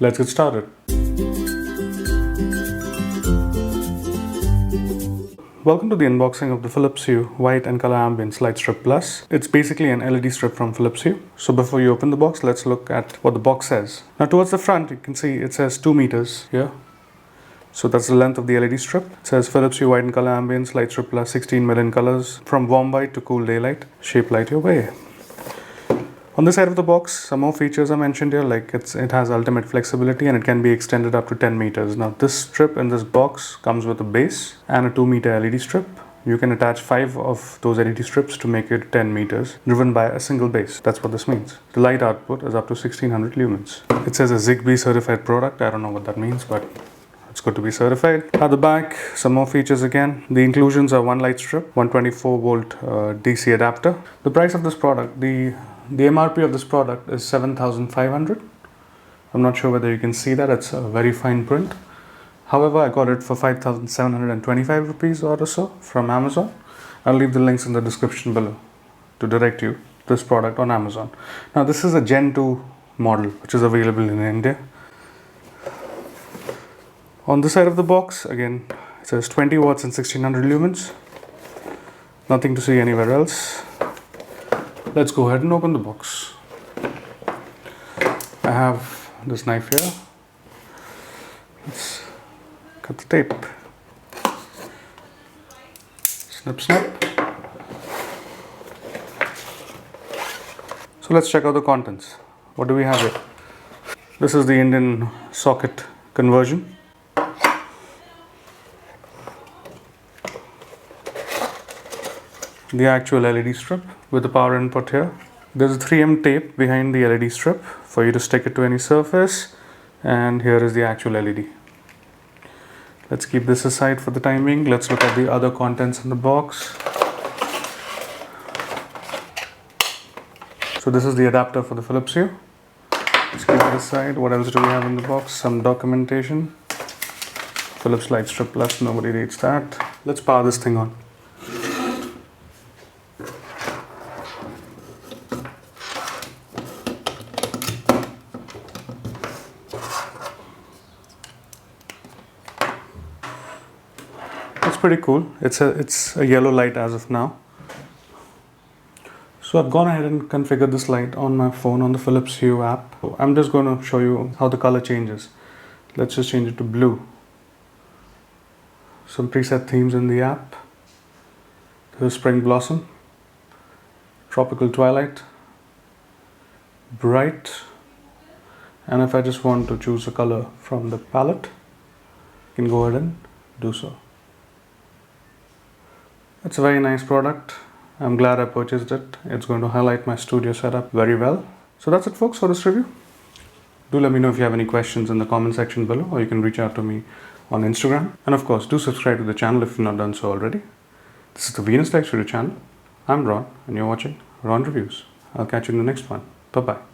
Let's get started. Welcome to the unboxing of the Philips Hue White and Color Ambience Lightstrip Plus. It's basically an LED strip from Philips Hue. So before you open the box, let's look at what the box says. Now towards the front, you can see it says 2 meters here. So that's the length of the LED strip. It says Philips Hue White and Color Ambience Lightstrip Plus 16 million colors from warm white to cool daylight. Shape light your way. On the side of the box, some more features are mentioned here, like it has ultimate flexibility and it can be extended up to 10 meters. Now this strip in this box comes with a base and a 2 meter LED strip. You can attach 5 of those LED strips to make it 10 meters, driven by a single base. That's what this means. The light output is up to 1600 lumens. It says a Zigbee certified product. I don't know what that means, but it's good to be certified. At the back, some more features again. The inclusions are one light strip, 124 volt DC adapter. The price of this product, the MRP of this product is 7,500. I'm not sure whether you can see that. It's a very fine print. However, I got it for 5,725 rupees or so from Amazon. I'll leave the links in the description below to direct you to this product on Amazon. Now this is a Gen 2 model which is available in India. On the side of the box, again, it says 20 watts and 1600 lumens. Nothing to see anywhere else. Let's go ahead and open the box. I have this knife here. Let's cut the tape. Snip, snip. So let's check out the contents. What do we have here? This is the Indian socket conversion. The actual LED strip with the power input here. There's a 3M tape behind the LED strip for you to stick it to any surface, and here is the actual LED. Let's keep this aside for the time being. Let's look at the other contents in the box. So this is the adapter for the Philips Hue. Let's keep it aside. What else do we have in the box? Some documentation. Philips Lightstrip Plus, nobody reads that. Let's power this thing on. It's pretty cool. It's a yellow light as of now. So I've gone ahead and configured this light on my phone on the Philips Hue app. I'm just going to show you how the color changes. Let's just change it to blue. Some preset themes in the app. There's Spring Blossom, Tropical Twilight, Bright, and if I just want to choose a color from the palette, you can go ahead and do so. It's a very nice product. I'm glad I purchased it. It's going to highlight my studio setup very well. So that's it, folks, for this review. Do let me know if you have any questions in the comment section below, or you can reach out to me on Instagram. And of course, do subscribe to the channel if you've not done so already. This is the VNS Live Studio channel. I'm Ron, and you're watching Ron Reviews. I'll catch you in the next one. Bye-bye.